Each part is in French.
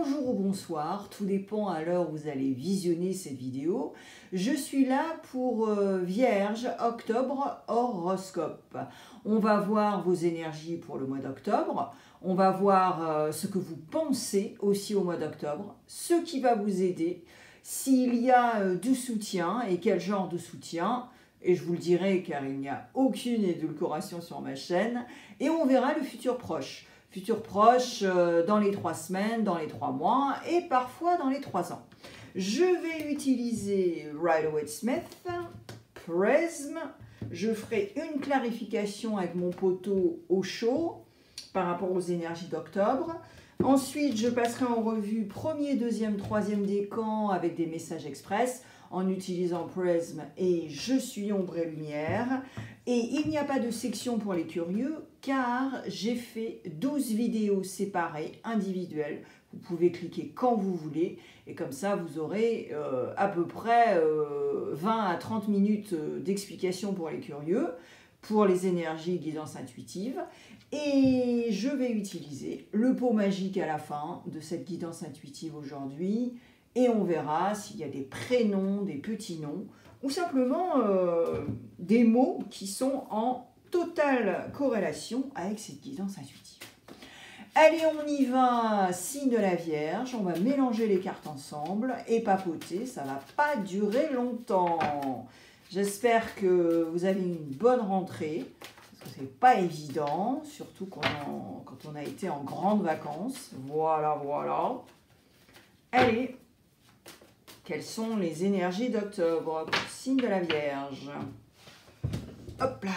bonjour ou bonsoir, tout dépend à l'heure où vous allez visionner cette vidéo. Je suis là pour Vierge, octobre, horoscope. On va voir vos énergies pour le mois d'octobre. On va voir ce que vous pensez aussi au mois d'octobre, ce qui va vous aider, s'il y a du soutien et quel genre de soutien. Et je vous le dirai car il n'y a aucune édulcoration sur ma chaîne. Et on verra le futur proche. Futur proche dans les 3 semaines, dans les 3 mois et parfois dans les 3 ans. Je vais utiliser Rider-Waite-Smith, Prism. Je ferai une clarification avec mon poteau au chaud par rapport aux énergies d'octobre. Ensuite, je passerai en revue premier, deuxième, troisième décan avec des messages express en utilisant Prism et Je suis ombre et lumière. Et il n'y a pas de section pour les curieux car j'ai fait 12 vidéos séparées, individuelles. Vous pouvez cliquer quand vous voulez et comme ça vous aurez à peu près 20 à 30 minutes d'explication pour les curieux, pour les énergies guidance intuitive. Et je vais utiliser le pot magique à la fin de cette guidance intuitive aujourd'hui. Et on verra s'il y a des prénoms, des petits noms, ou simplement des mots qui sont en totale corrélation avec cette guidance intuitive. Allez, on y va, signe de la Vierge, on va mélanger les cartes ensemble et papoter, ça ne va pas durer longtemps. J'espère que vous avez une bonne rentrée, parce que c'est pas évident, surtout quand on a été en grandes vacances. Voilà, voilà. Allez. Quelles sont les énergies d'octobre pour le signe de la Vierge? Hop là!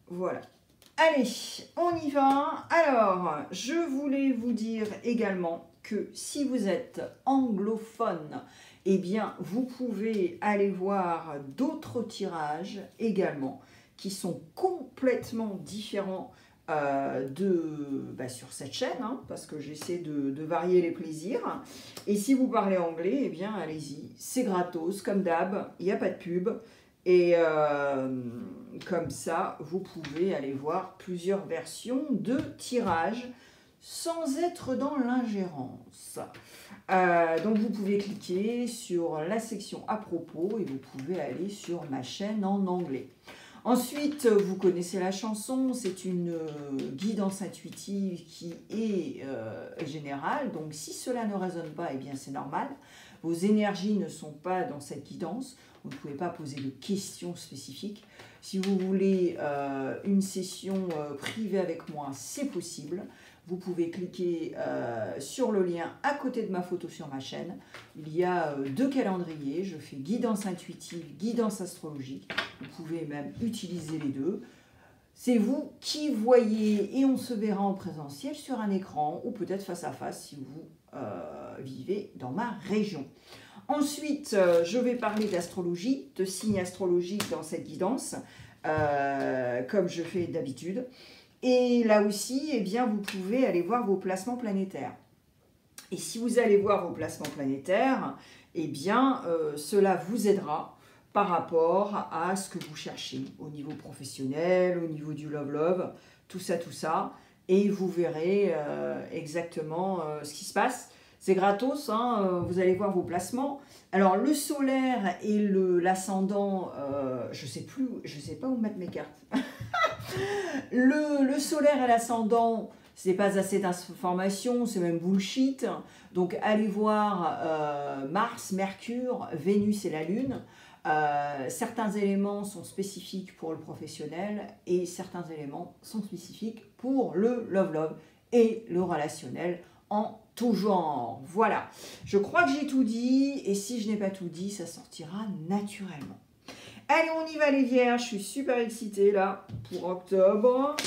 Voilà. Allez, on y va. Alors, je voulais vous dire également que si vous êtes anglophone, eh bien, vous pouvez aller voir d'autres tirages également qui sont complètement différents sur cette chaîne, hein, parce que j'essaie de varier les plaisirs. Et si vous parlez anglais, eh bien, allez-y, c'est gratos, comme d'hab, il n'y a pas de pub. Et comme ça, vous pouvez aller voir plusieurs versions de tirages sans être dans l'ingérence. Donc vous pouvez cliquer sur la section à propos et vous pouvez aller sur ma chaîne en anglais. Ensuite, vous connaissez la chanson, c'est une guidance intuitive qui est générale. Donc si cela ne résonne pas, eh bien c'est normal. Vos énergies ne sont pas dans cette guidance. Vous ne pouvez pas poser de questions spécifiques. Si vous voulez une session privée avec moi, c'est possible. Vous pouvez cliquer sur le lien à côté de ma photo sur ma chaîne. Il y a 2 calendriers. Je fais guidance intuitive, guidance astrologique. Vous pouvez même utiliser les deux. C'est vous qui voyez et on se verra en présentiel sur un écran ou peut-être face à face si vous vivez dans ma région. Ensuite, je vais parler d'astrologie, de signes astrologiques dans cette guidance, comme je fais d'habitude. Et là aussi, eh bien, vous pouvez aller voir vos placements planétaires. Et si vous allez voir vos placements planétaires, eh bien, cela vous aidera par rapport à ce que vous cherchez au niveau professionnel, au niveau du love-love, tout ça. Et vous verrez exactement ce qui se passe. C'est gratos, hein, vous allez voir vos placements. Alors, le solaire et l'ascendant, je sais pas où mettre mes cartes. le solaire et l'ascendant, ce n'est pas assez d'informations, c'est même bullshit. Donc, allez voir Mars, Mercure, Vénus et la Lune. Certains éléments sont spécifiques pour le professionnel et certains éléments sont spécifiques pour le love-love et le relationnel en tout genre. Voilà, je crois que j'ai tout dit et si je n'ai pas tout dit, ça sortira naturellement. Allez, on y va les vierges, je suis super excitée là pour octobre.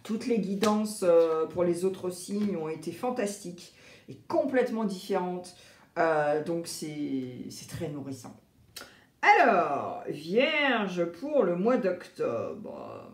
Toutes les guidances pour les autres signes ont été fantastiques et complètement différentes, donc c'est très nourrissant. Alors, vierge pour le mois d'octobre.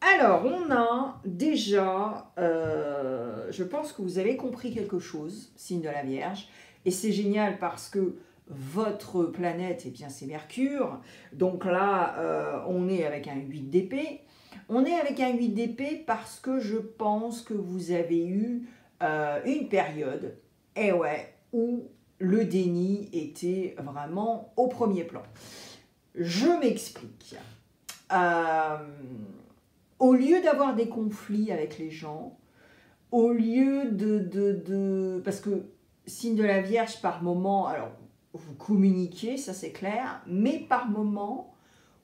Alors, on a déjà, je pense que vous avez compris quelque chose, signe de la Vierge, et c'est génial parce que votre planète, eh bien, c'est Mercure, donc là, on est avec un 8 d'épée. On est avec un 8 d'épée parce que je pense que vous avez eu une période, eh ouais, où le déni était vraiment au premier plan. Je m'explique. Au lieu d'avoir des conflits avec les gens, au lieu parce que signe de la Vierge, par moment, alors vous communiquez, ça c'est clair, mais par moment,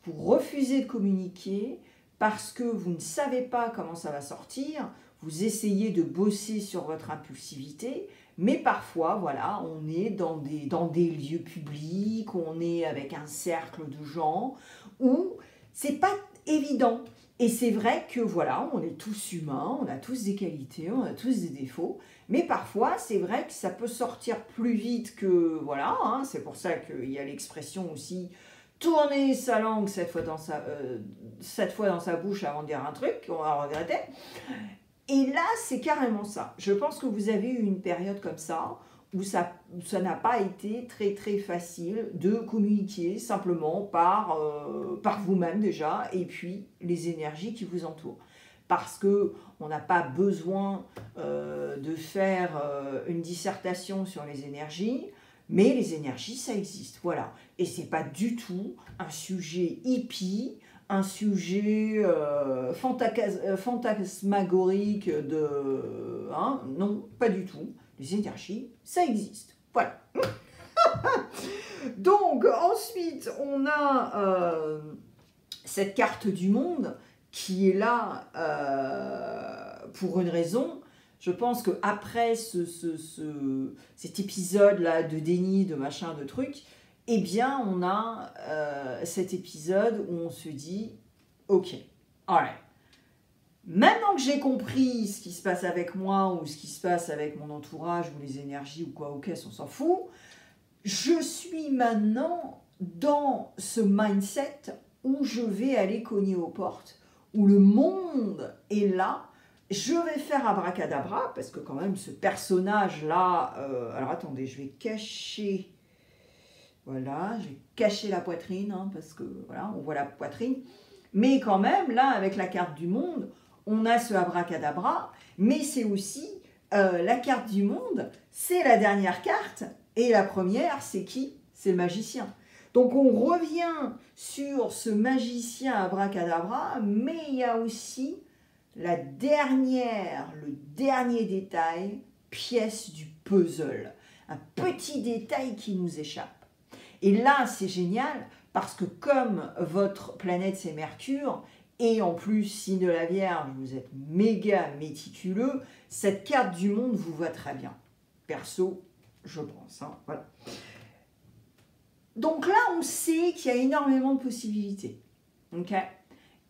vous refusez de communiquer parce que vous ne savez pas comment ça va sortir, vous essayez de bosser sur votre impulsivité, mais parfois, voilà, on est dans des lieux publics, on est avec un cercle de gens où c'est pas évident. Et c'est vrai que voilà, on est tous humains, on a tous des qualités, on a tous des défauts, mais parfois c'est vrai que ça peut sortir plus vite que voilà, hein, c'est pour ça qu'il y a l'expression aussi tourner sa langue 7 fois dans sa bouche avant de dire un truc qu'on va regretter. Et là, c'est carrément ça. Je pense que vous avez eu une période comme ça où ça n'a pas été très très facile de communiquer simplement par vous-même déjà et puis les énergies qui vous entourent. Parce qu'on n'a pas besoin de faire une dissertation sur les énergies, mais les énergies, ça existe, voilà. Et c'est pas du tout un sujet hippie, un sujet fantasmagorique de... Hein, non, pas du tout. Les énergies, ça existe. Voilà. Donc, ensuite, on a cette carte du monde qui est là pour une raison. Je pense qu'après cet épisode-là de déni, de machin, de truc, eh bien, on a cet épisode où on se dit, ok, alright. Maintenant que j'ai compris ce qui se passe avec moi ou ce qui se passe avec mon entourage ou les énergies ou quoi, ok, on s'en fout, je suis maintenant dans ce mindset où je vais aller cogner aux portes, où le monde est là, je vais faire abracadabra, parce que quand même ce personnage-là, alors attendez, je vais cacher, voilà, je vais cacher la poitrine, hein, parce que voilà, on voit la poitrine, mais quand même, là, avec la carte du monde, on a ce abracadabra, mais c'est aussi la carte du monde, c'est la dernière carte, et la première, c'est qui? C'est le magicien. Donc on revient sur ce magicien abracadabra, mais il y a aussi le dernier détail, pièce du puzzle. Un petit détail qui nous échappe. Et là, c'est génial, parce que comme votre planète, c'est Mercure, et en plus, signe de la Vierge, vous êtes méga méticuleux, cette carte du monde vous va très bien. Perso, je pense. Hein, voilà. Donc là, on sait qu'il y a énormément de possibilités. Okay,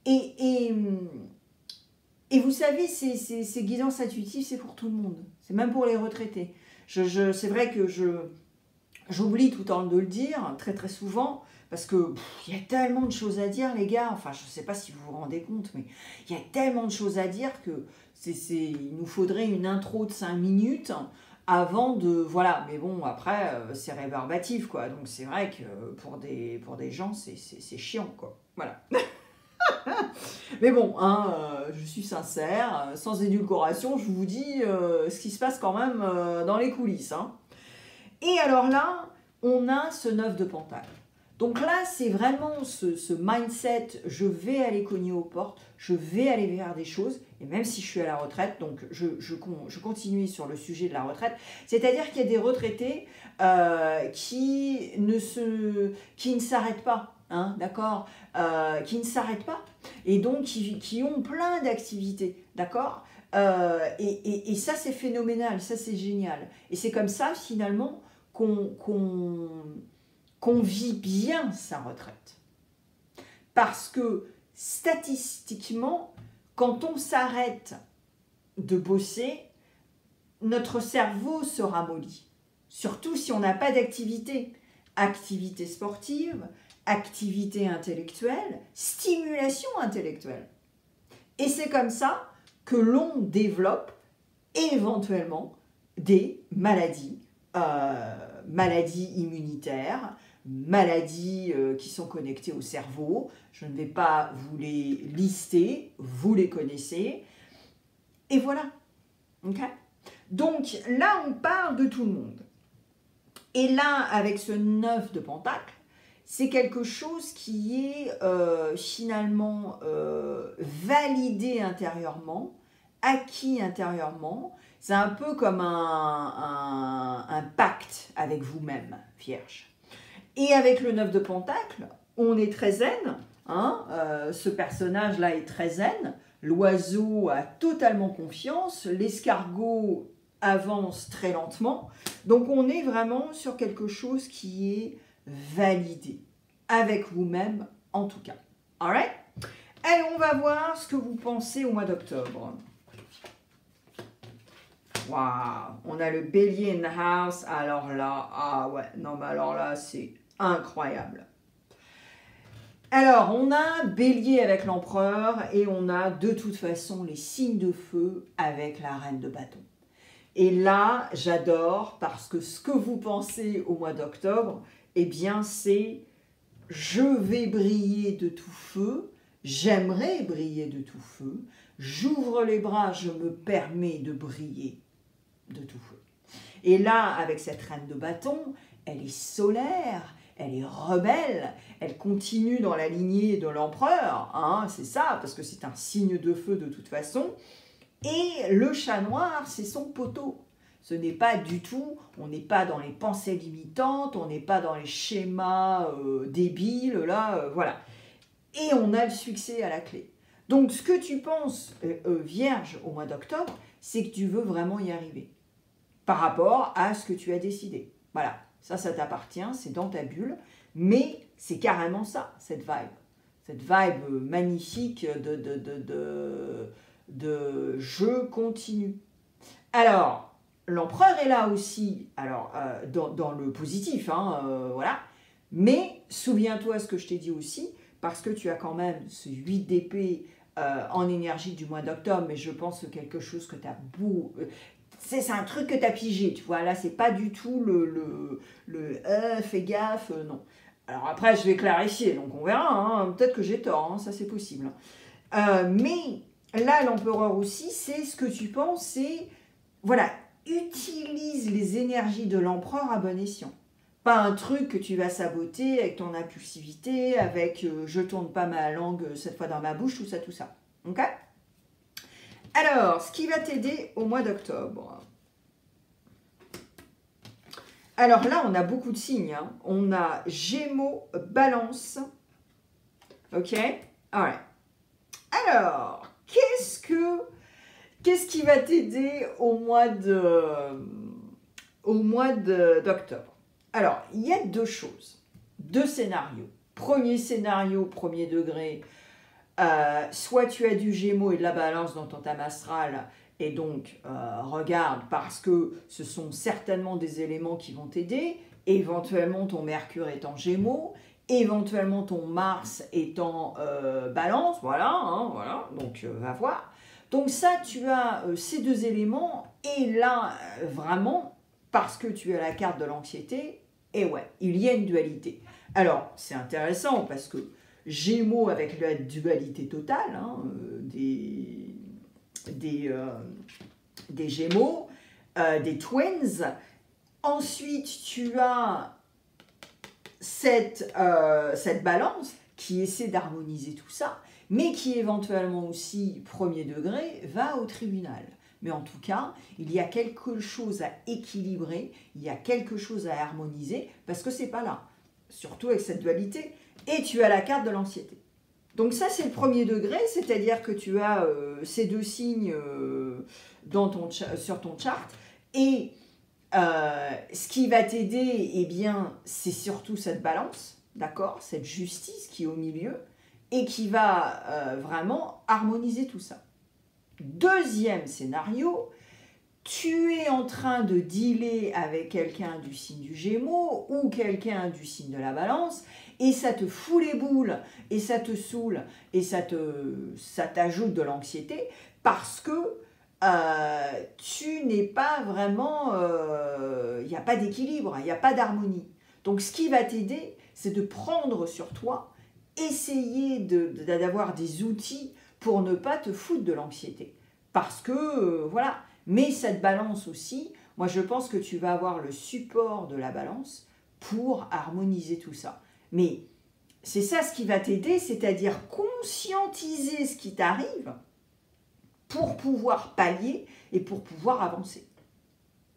et vous savez, ces guidances intuitives, c'est pour tout le monde. C'est même pour les retraités. C'est vrai que j'oublie tout le temps de le dire, très très souvent, parce que il y a tellement de choses à dire, les gars. Enfin, je ne sais pas si vous vous rendez compte, mais il y a tellement de choses à dire que il nous faudrait une intro de 5 minutes avant de... Voilà, mais bon, après, c'est rébarbatif, quoi. Donc, c'est vrai que pour des gens, c'est chiant, quoi. Voilà. Mais bon, hein, je suis sincère, sans édulcoration, je vous dis ce qui se passe quand même dans les coulisses. Hein. Et alors là, on a ce 9 de Pentacle. Donc là, c'est vraiment ce mindset, je vais aller cogner aux portes, je vais aller vers des choses, et même si je suis à la retraite, donc je continue sur le sujet de la retraite, c'est-à-dire qu'il y a des retraités qui ne s'arrêtent pas, hein, d'accord, qui ne s'arrêtent pas, et donc qui ont plein d'activités, d'accord, et ça c'est phénoménal, ça c'est génial, et c'est comme ça finalement qu'on vit bien sa retraite. Parce que statistiquement, quand on s'arrête de bosser, notre cerveau se ramollit. Surtout si on n'a pas d'activité. Activité sportive, activité intellectuelle, stimulation intellectuelle. Et c'est comme ça que l'on développe éventuellement des maladies, maladies immunitaires, maladies qui sont connectées au cerveau. Je ne vais pas vous les lister, vous les connaissez. Et voilà. Okay? Donc là, on parle de tout le monde. Et là, avec ce 9 de Pentacle, c'est quelque chose qui est finalement validé intérieurement, acquis intérieurement. C'est un peu comme un pacte avec vous-même, Vierge. Et avec le 9 de Pentacle, on est très zen. Hein, ce personnage-là est très zen. L'oiseau a totalement confiance. L'escargot avance très lentement. Donc on est vraiment sur quelque chose qui est validé. Avec vous-même, en tout cas. Alright? Allez, on va voir ce que vous pensez au mois d'octobre. Waouh! On a le bélier in the house. Alors là, ah ouais, non mais alors là, c'est incroyable. Alors, on a bélier avec l'empereur et on a de toute façon les signes de feu avec la reine de bâton. Et là, j'adore parce que ce que vous pensez au mois d'octobre, eh bien, c'est je vais briller de tout feu, j'aimerais briller de tout feu, j'ouvre les bras, je me permets de briller de tout feu. Et là, avec cette reine de bâton, elle est solaire, elle est rebelle, elle continue dans la lignée de l'empereur, hein, c'est ça, parce que c'est un signe de feu de toute façon. Et le chat noir, c'est son poteau. Ce n'est pas du tout, on n'est pas dans les pensées limitantes, on n'est pas dans les schémas débiles, là, voilà. Et on a le succès à la clé. Donc, ce que tu penses, Vierge, au mois d'octobre, c'est que tu veux vraiment y arriver. Par rapport à ce que tu as décidé. Voilà, ça t'appartient, c'est dans ta bulle, mais c'est carrément ça, cette vibe. Cette vibe magnifique de je continue. Alors, l'empereur est là aussi, alors dans le positif, hein, voilà. Mais souviens-toi ce que je t'ai dit aussi, parce que tu as quand même ce 8 d'épée en énergie du mois d'octobre, mais je pense que quelque chose que tu as beau... c'est un truc que tu as pigé, tu vois, là c'est pas du tout fais gaffe, non. Alors après je vais clarifier, donc on verra, hein, peut-être que j'ai tort, hein, ça c'est possible. Mais là l'empereur aussi, c'est ce que tu penses, c'est, voilà, utilise les énergies de l'empereur à bon escient. Pas un truc que tu vas saboter avec ton impulsivité, avec je tourne pas ma langue cette fois dans ma bouche, tout ça. Ok ? Alors, ce qui va t'aider au mois d'octobre. Alors là, on a beaucoup de signes. Hein. On a Gémeaux, Balance. Ok ? Alright. Alors, qu'est-ce qui va t'aider au mois d'octobre? Alors, il y a deux choses, deux scénarios. Premier scénario, premier degré, soit tu as du Gémeaux et de la Balance dans ton thème astral, et donc regarde, parce que ce sont certainement des éléments qui vont t'aider, éventuellement ton Mercure est en Gémeaux, éventuellement ton Mars est en Balance, voilà, hein, voilà, donc va voir. Donc ça, tu as ces deux éléments, et là, vraiment, parce que tu as la carte de l'anxiété, et ouais, il y a une dualité. Alors, c'est intéressant, parce que Gémeaux avec la dualité totale, hein, des Gémeaux, des Twins. Ensuite, tu as cette balance qui essaie d'harmoniser tout ça, mais qui éventuellement aussi, premier degré, va au tribunal. Mais en tout cas, il y a quelque chose à équilibrer, il y a quelque chose à harmoniser, parce que c'est pas là. Surtout avec cette dualité. Et tu as la carte de l'anxiété. Donc ça, c'est le premier degré, c'est-à-dire que tu as ces deux signes sur ton chart. Et ce qui va t'aider, eh bien, c'est surtout cette balance, d'accord, cette justice qui est au milieu, et qui va vraiment harmoniser tout ça. Deuxième scénario, tu es en train de dealer avec quelqu'un du signe du Gémeaux ou quelqu'un du signe de la Balance, et ça te fout les boules, et ça te saoule, et ça t'ajoute de l'anxiété, parce que tu n'es pas vraiment... Il n'y a pas d'équilibre, il n'y a pas d'harmonie. Donc ce qui va t'aider, c'est de prendre sur toi, essayer d'avoir des outils pour ne pas te foutre de l'anxiété. Parce que, voilà, mais cette balance aussi, moi je pense que tu vas avoir le support de la balance pour harmoniser tout ça. Mais c'est ça ce qui va t'aider, c'est-à-dire conscientiser ce qui t'arrive pour pouvoir pallier et pour pouvoir avancer.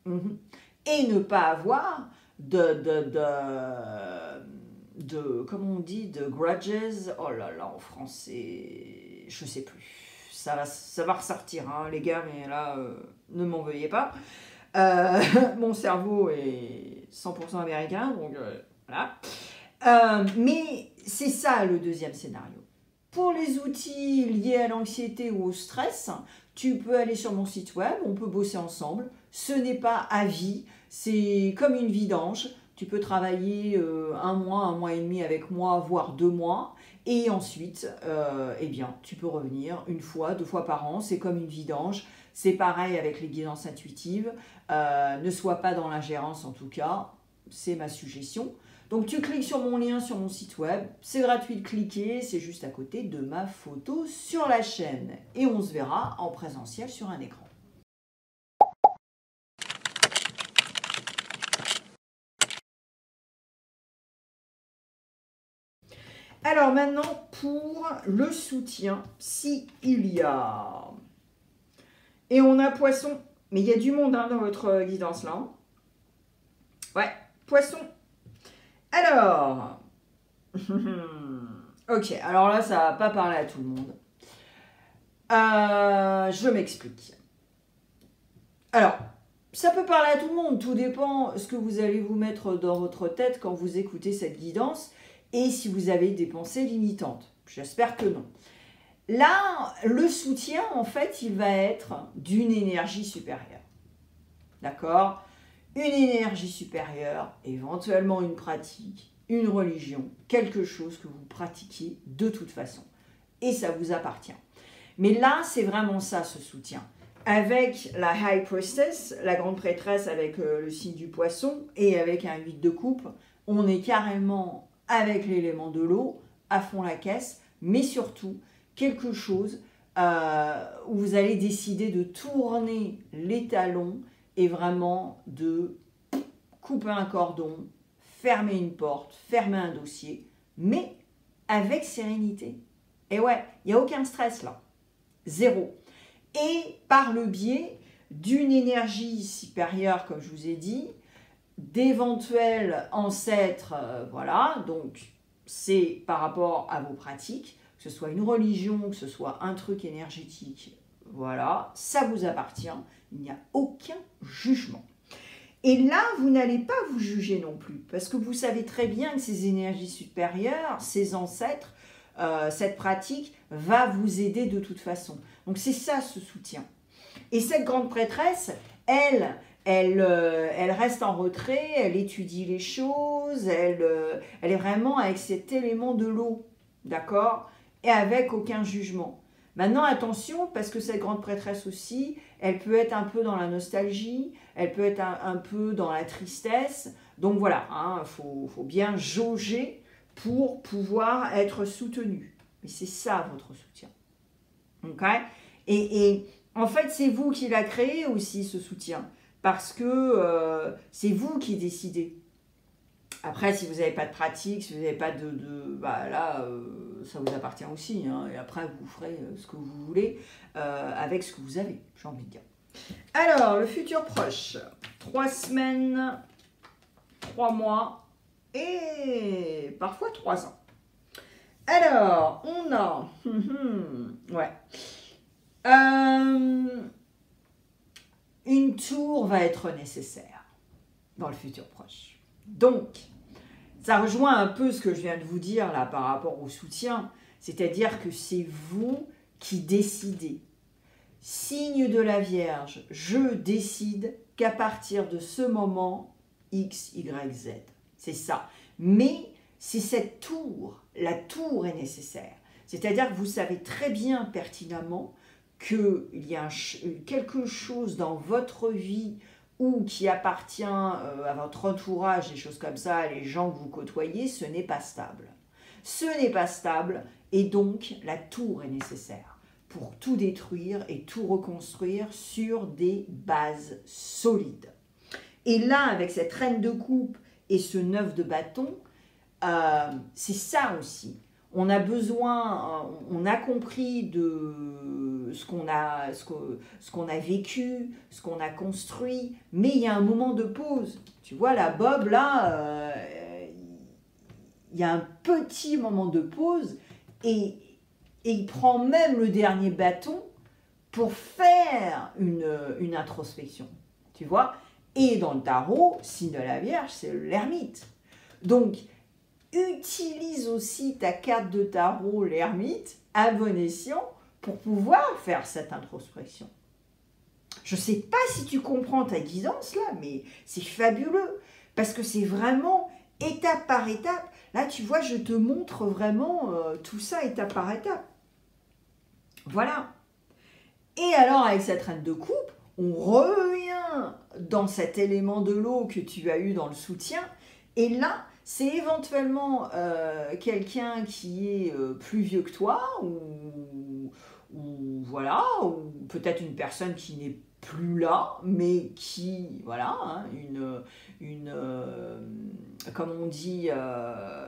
Et ne pas avoir comment on dit, de grudges, oh là là, en français, je sais plus. Ça va ressortir, hein, les gars, mais là, ne m'en veuillez pas. Mon cerveau est 100% américain, donc voilà. Mais c'est ça le deuxième scénario. Pour les outils liés à l'anxiété ou au stress, tu peux aller sur mon site web, on peut bosser ensemble. Ce n'est pas à vie, c'est comme une vidange. Tu peux travailler un mois et demi avec moi, voire 2 mois. Et ensuite, eh bien, tu peux revenir 1 fois, 2 fois par an. C'est comme une vidange. C'est pareil avec les guidances intuitives. Ne sois pas dans l'ingérence en tout cas. C'est ma suggestion. Donc tu cliques sur mon lien sur mon site web. C'est gratuit de cliquer. C'est juste à côté de ma photo sur la chaîne. Et on se verra en présentiel sur un écran. Alors maintenant, pour le soutien, s'il y a... Et on a Poisson, mais il y a du monde hein, dans votre guidance là. Ouais, Poisson. Alors, ok, alors là, ça va pas parler à tout le monde. Je m'explique. Alors, ça peut parler à tout le monde, tout dépend ce que vous allez vous mettre dans votre tête quand vous écoutez cette guidance. Et si vous avez des pensées limitantes. J'espère que non. Là, le soutien, en fait, il va être d'une énergie supérieure. D'accord? Une énergie supérieure, éventuellement une pratique, une religion, quelque chose que vous pratiquiez de toute façon. Et ça vous appartient. Mais là, c'est vraiment ça, ce soutien. Avec la High Priestess, la grande prêtresse avec le signe du poisson, et avec un 8 de coupe, on est carrément... avec l'élément de l'eau, à fond la caisse, mais surtout quelque chose où vous allez décider de tourner les talons et vraiment de couper un cordon, fermer une porte, fermer un dossier, mais avec sérénité. Et ouais, il n'y a aucun stress là, zéro. Et par le biais d'une énergie supérieure, comme je vous ai dit, d'éventuels ancêtres, voilà, donc c'est par rapport à vos pratiques, que ce soit une religion, que ce soit un truc énergétique, voilà, ça vous appartient, il n'y a aucun jugement. Et là, vous n'allez pas vous juger non plus, parce que vous savez très bien que ces énergies supérieures, ces ancêtres, cette pratique va vous aider de toute façon. Donc c'est ça ce soutien. Et cette grande prêtresse, elle reste en retrait, elle étudie les choses, elle est vraiment avec cet élément de l'eau, d'accord? Et avec aucun jugement. Maintenant, attention, parce que cette grande prêtresse aussi, elle peut être un peu dans la nostalgie, elle peut être un peu dans la tristesse. Donc voilà, faut bien jauger pour pouvoir être soutenu. Mais c'est ça votre soutien. Ok? Et en fait, c'est vous qui l'a créé aussi, ce soutien. Parce que c'est vous qui décidez. Après, si vous n'avez pas de pratique, si vous n'avez pas bah là, ça vous appartient aussi. Hein, et après, vous ferez ce que vous voulez avec ce que vous avez, j'ai envie de dire. Alors, le futur proche. 3 semaines, 3 mois et parfois 3 ans. Alors, on a... ouais. Une tour va être nécessaire dans le futur proche. Donc, ça rejoint un peu ce que je viens de vous dire là par rapport au soutien, c'est-à-dire que c'est vous qui décidez. Signe de la Vierge, je décide qu'à partir de ce moment, X, Y, Z. C'est ça. Mais c'est cette tour. La tour est nécessaire. C'est-à-dire que vous savez très bien pertinemment qu'il y a quelque chose dans votre vie ou qui appartient à votre entourage, des choses comme ça, les gens que vous côtoyez, ce n'est pas stable. Ce n'est pas stable et donc la tour est nécessaire pour tout détruire et tout reconstruire sur des bases solides. Et là, avec cette reine de coupe et ce 9 de bâton, c'est ça aussi. On a besoin, on a compris de ce qu'on a vécu, ce qu'on a construit, mais il y a un moment de pause. Tu vois, la Bob, là, il y a un petit moment de pause et il prend même le dernier bâton pour faire une introspection. Tu vois? Et dans le tarot, signe de la Vierge, c'est l'ermite. Donc, utilise aussi ta carte de tarot, l'ermite, à bon escient, pour pouvoir faire cette introspection. Je ne sais pas si tu comprends ta guidance là, mais c'est fabuleux, parce que c'est vraiment étape par étape. Là, tu vois, je te montre vraiment tout ça étape par étape. Voilà. Et alors, avec cette reine de coupe, on revient dans cet élément de l'eau que tu as eu dans le soutien, et là, c'est éventuellement quelqu'un qui est plus vieux que toi, ou voilà, ou peut-être une personne qui n'est plus là, mais qui, voilà, hein, comme on dit,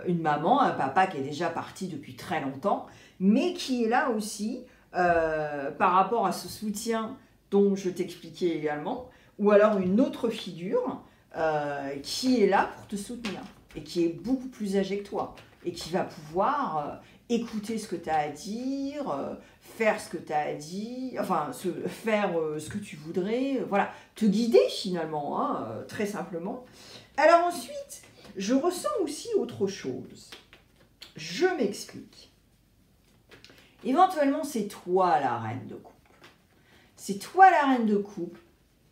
une maman, un papa qui est déjà parti depuis très longtemps, mais qui est là aussi par rapport à ce soutien dont je t'expliquais également, ou alors une autre figure qui est là pour te soutenir et qui est beaucoup plus âgé que toi et qui va pouvoir écouter ce que tu as à dire, faire ce que tu as à dire, enfin faire ce que tu voudrais, voilà, te guider finalement, hein, très simplement. Alors ensuite, je ressens aussi autre chose. Je m'explique. Éventuellement, c'est toi la reine de coupe. C'est toi la reine de coupe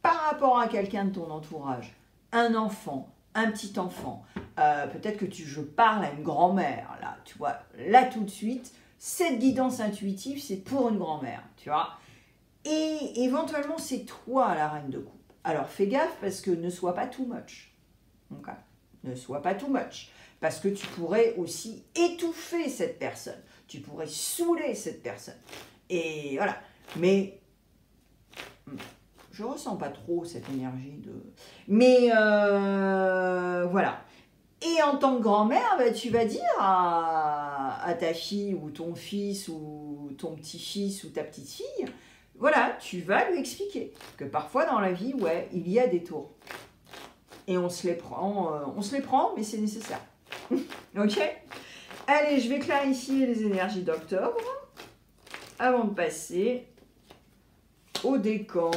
par rapport à quelqu'un de ton entourage, un enfant, un petit enfant, peut-être que je parle à une grand-mère, là, tu vois, là tout de suite, cette guidance intuitive, c'est pour une grand-mère, tu vois, et éventuellement, c'est toi la reine de coupe. Alors, fais gaffe parce que ne sois pas too much, okay. Ne sois pas too much, parce que tu pourrais aussi étouffer cette personne, tu pourrais saouler cette personne, et voilà, mais je ressens pas trop cette énergie de... Mais voilà. Et en tant que grand-mère, bah, tu vas dire à ta fille ou ton fils ou ton petit-fils ou ta petite-fille, voilà, tu vas lui expliquer que parfois dans la vie, ouais, il y a des tours. Et on se les prend, mais c'est nécessaire. Ok? Allez, je vais clarifier les énergies d'octobre avant de passer au décan.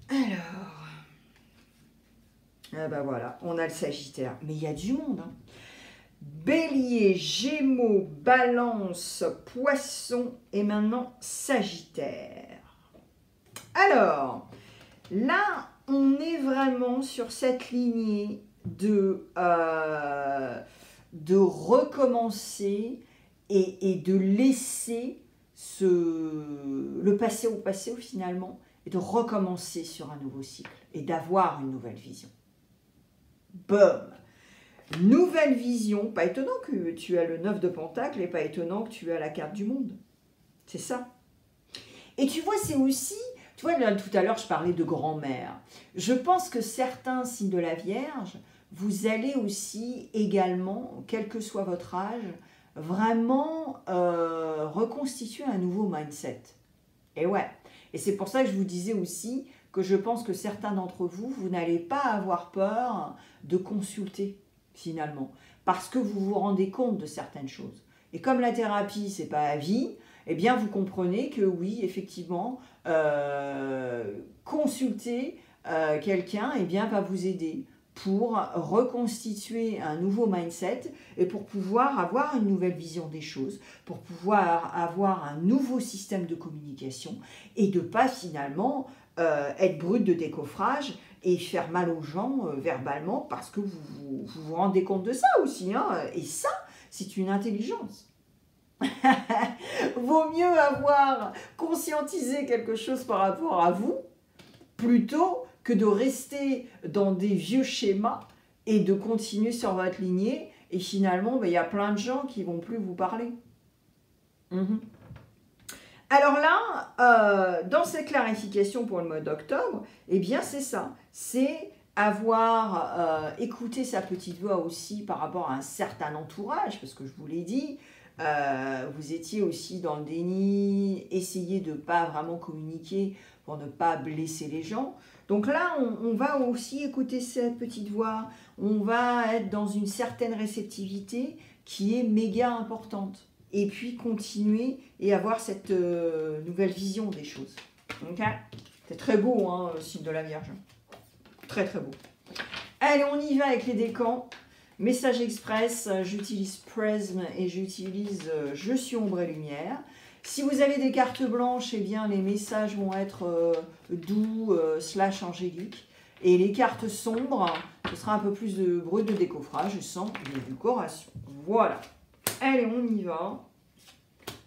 Alors, ah bah voilà, on a le Sagittaire, mais il y a du monde, hein. Bélier, Gémeaux, Balance, Poisson et maintenant Sagittaire. Alors, là, on est vraiment sur cette lignée de recommencer et de laisser le passé au passé finalement et de recommencer sur un nouveau cycle et d'avoir une nouvelle vision. Boum! Nouvelle vision, pas étonnant que tu as le 9 de Pentacle et pas étonnant que tu as la carte du monde. C'est ça. Et tu vois, c'est aussi, tu vois, là, tout à l'heure, je parlais de grand-mère. Je pense que certains signes de la Vierge, vous allez aussi également, quel que soit votre âge, vraiment reconstituer un nouveau mindset. Et ouais, et c'est pour ça que je vous disais aussi que je pense que certains d'entre vous, vous n'allez pas avoir peur de consulter finalement, parce que vous vous rendez compte de certaines choses. Et comme la thérapie, c'est pas à vie, eh bien vous comprenez que oui, effectivement, consulter quelqu'un eh bien, va vous aider pour reconstituer un nouveau mindset et pour pouvoir avoir une nouvelle vision des choses, pour pouvoir avoir un nouveau système de communication et de pas finalement être brut de décoffrage et faire mal aux gens verbalement parce que vous rendez compte de ça aussi. Hein, et ça, c'est une intelligence. Vaut mieux avoir conscientisé quelque chose par rapport à vous plutôt que de rester dans des vieux schémas et de continuer sur votre lignée. Et finalement, il y a plein de gens qui ne vont plus vous parler. Alors là, dans cette clarification pour le mois d'octobre, eh bien c'est ça. C'est avoir écouté sa petite voix aussi par rapport à un certain entourage, parce que je vous l'ai dit, vous étiez aussi dans le déni, essayez de ne pas vraiment communiquer pour ne pas blesser les gens. Donc là, on va aussi écouter cette petite voix, on va être dans une certaine réceptivité qui est méga importante. Et puis continuer et avoir cette nouvelle vision des choses. Okay, c'est très beau, hein, le signe de la Vierge. Très très beau. Allez, on y va avec les décans. Message express, j'utilise Prism et j'utilise Je suis ombre et lumière. Si vous avez des cartes blanches, eh bien les messages vont être doux / angéliques. Et les cartes sombres, ce sera un peu plus de bruit de décoffrage sans décoration. Voilà. Allez, on y va.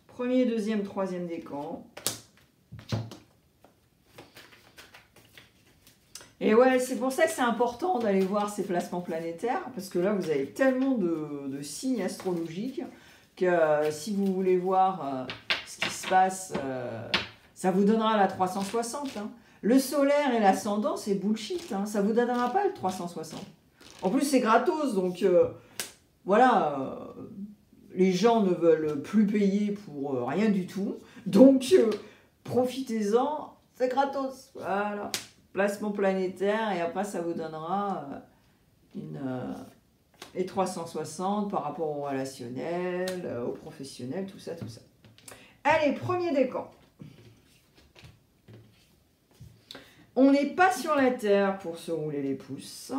Premier, deuxième, troisième décan. Et ouais, c'est pour ça que c'est important d'aller voir ces placements planétaires, parce que là, vous avez tellement de signes astrologiques que si vous voulez voir ce qui se passe, ça vous donnera la 360. Hein. Le solaire et l'ascendant, c'est bullshit. Hein. Ça ne vous donnera pas le 360. En plus, c'est gratos, donc voilà, les gens ne veulent plus payer pour rien du tout. Donc, profitez-en, c'est gratos. Voilà. Placement planétaire et après ça vous donnera les 360 par rapport au relationnel, au professionnel, tout ça, tout ça. Allez, premier décan. On n'est pas sur la Terre pour se rouler les pouces.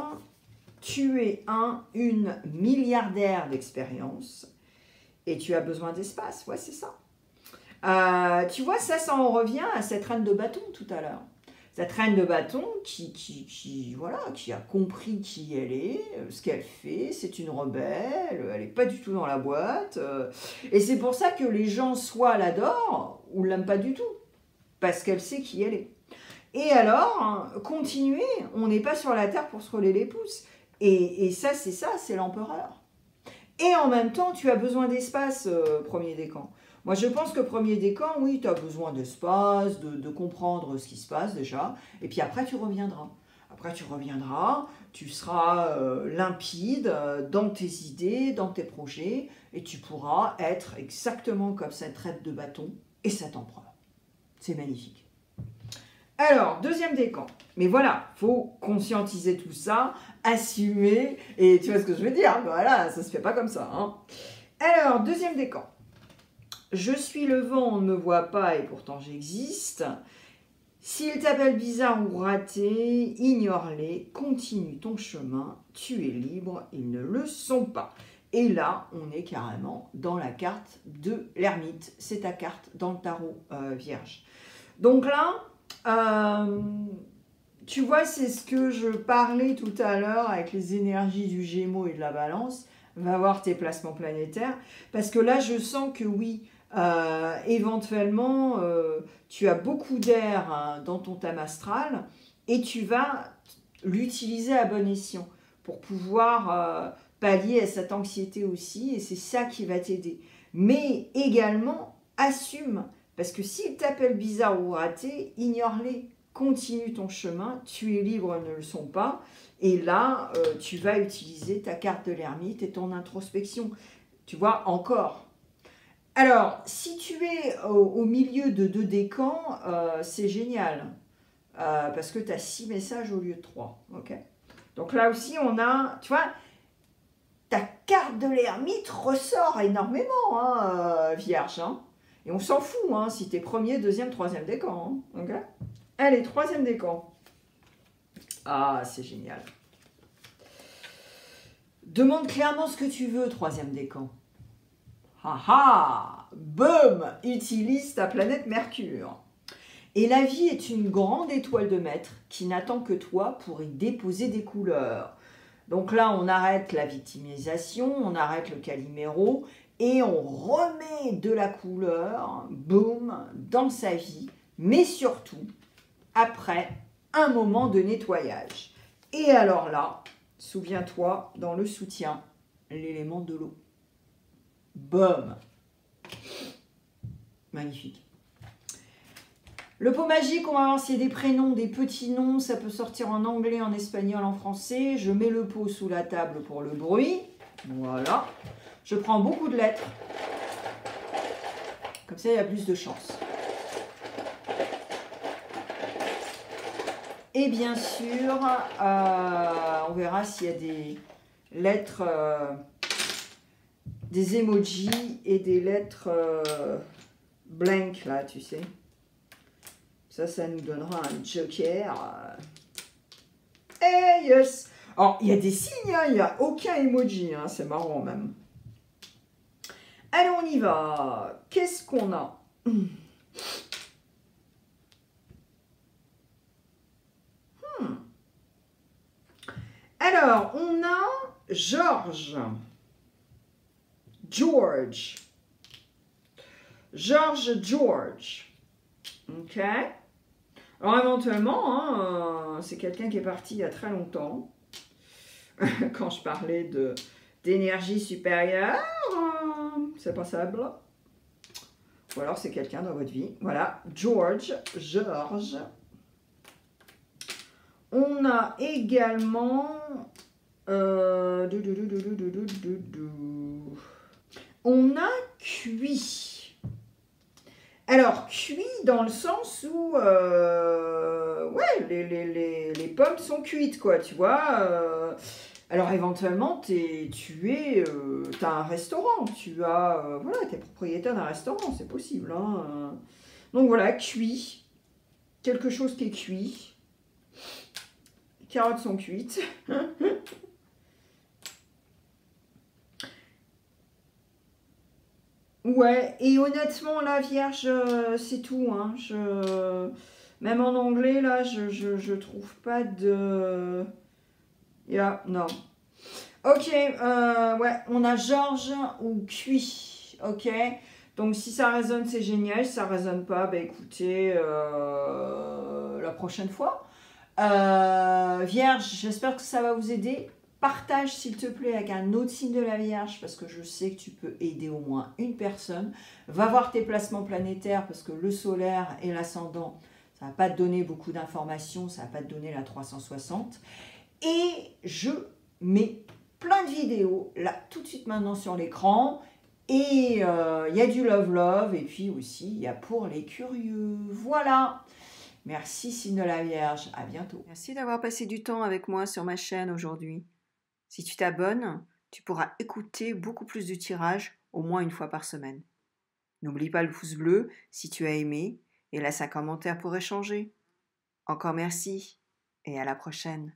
Tu es une milliardaire d'expérience et tu as besoin d'espace. Ouais, c'est ça. Tu vois, ça en revient à cette reine de bâton tout à l'heure. Cette reine de bâton voilà, qui a compris qui elle est, ce qu'elle fait, c'est une rebelle, elle n'est pas du tout dans la boîte. Et c'est pour ça que les gens soit l'adorent ou ne l'aiment pas du tout, parce qu'elle sait qui elle est. Et alors, hein, continuez, on n'est pas sur la Terre pour se rouler les pouces. Et ça, c'est l'empereur. Et en même temps, tu as besoin d'espace, premier décan. Moi, je pense que premier décan, oui, tu as besoin d'espace, de comprendre ce qui se passe déjà. Et puis après, tu reviendras. Après, tu reviendras, tu seras limpide dans tes idées, dans tes projets. Et tu pourras être exactement comme cette reine de bâton et cet empereur. C'est magnifique. Alors, deuxième décan. Mais voilà, il faut conscientiser tout ça, assumer. Et tu vois ce que je veux dire? Voilà, ça ne se fait pas comme ça. Hein. Alors, deuxième décan. Je suis le vent, on ne me voit pas et pourtant j'existe. S'ils t'appellent bizarre ou raté, ignore-les, continue ton chemin, tu es libre, ils ne le sont pas. Et là, on est carrément dans la carte de l'ermite. C'est ta carte dans le tarot vierge. Donc là, tu vois, c'est ce que je parlais tout à l'heure avec les énergies du Gémeaux et de la Balance. Va voir tes placements planétaires. Parce que là, je sens que oui, éventuellement, tu as beaucoup d'air hein, dans ton thème astral et tu vas l'utiliser à bon escient pour pouvoir pallier à cette anxiété aussi et c'est ça qui va t'aider. Mais également, assume, parce que s'ils t'appellent bizarre ou raté, ignore-les, continue ton chemin, tu es libre, ne le sont pas. Et là, tu vas utiliser ta carte de l'ermite et ton introspection. Tu vois, encore. Alors, si tu es au milieu de 2 décans, c'est génial. Parce que tu as 6 messages au lieu de 3. Okay, donc là aussi, on a, tu vois, ta carte de l'ermite ressort énormément, hein, Vierge. Hein, et on s'en fout hein, si tu es premier, deuxième, troisième décan. Hein, okay, allez, troisième décan. Ah, c'est génial. Demande clairement ce que tu veux, troisième décan. Ah ah, boum, utilise ta planète Mercure. Et la vie est une grande étoile de maître qui n'attend que toi pour y déposer des couleurs. Donc là, on arrête la victimisation, on arrête le caliméro et on remet de la couleur, boum, dans sa vie, mais surtout après un moment de nettoyage. Et alors là, souviens-toi, dans le soutien, l'élément de l'eau. Boum! Magnifique. Le pot magique, on va voir s'il y a des prénoms, des petits noms. Ça peut sortir en anglais, en espagnol, en français. Je mets le pot sous la table pour le bruit. Voilà. Je prends beaucoup de lettres. Comme ça, il y a plus de chance. Et bien sûr, on verra s'il y a des lettres, des emojis et des lettres blank, là, tu sais. Ça nous donnera un joker. Et yes! Alors, il y a des signes, hein, il n'y a aucun emoji, hein, c'est marrant même. Allez, on y va. Qu'est-ce qu'on a? Alors, on a George. George. Ok. Alors, éventuellement, c'est quelqu'un qui est parti il y a très longtemps. Quand je parlais d'énergie supérieure, c'est possible. Ou alors, c'est quelqu'un dans votre vie. Voilà, George. On a également... on a cuit. Alors, cuit dans le sens où ouais, les pommes sont cuites, quoi, tu vois. Alors, éventuellement, tu as un restaurant, voilà, tu es propriétaire d'un restaurant, c'est possible. Hein. Donc, voilà, cuit. Quelque chose qui est cuit. Les carottes sont cuites. Ouais, et honnêtement, la Vierge, c'est tout. Hein. Même en anglais, là, je trouve pas de... Yeah, non. Ok, ouais, on a Georges ou cuit. Ok, donc si ça résonne, c'est génial. Si ça résonne pas, bah écoutez, la prochaine fois. Vierge, j'espère que ça va vous aider. Partage s'il te plaît avec un autre signe de la Vierge parce que je sais que tu peux aider au moins une personne. Va voir tes placements planétaires parce que le solaire et l'ascendant, ça ne va pas te donner beaucoup d'informations, ça ne va pas te donner la 360. Et je mets plein de vidéos là tout de suite maintenant sur l'écran. Et il y a du love et puis aussi il y a pour les curieux. Voilà. Merci signe de la Vierge. À bientôt. Merci d'avoir passé du temps avec moi sur ma chaîne aujourd'hui. Si tu t'abonnes, tu pourras écouter beaucoup plus de tirages au moins une fois par semaine. N'oublie pas le pouce bleu si tu as aimé et laisse un commentaire pour échanger. Encore merci et à la prochaine.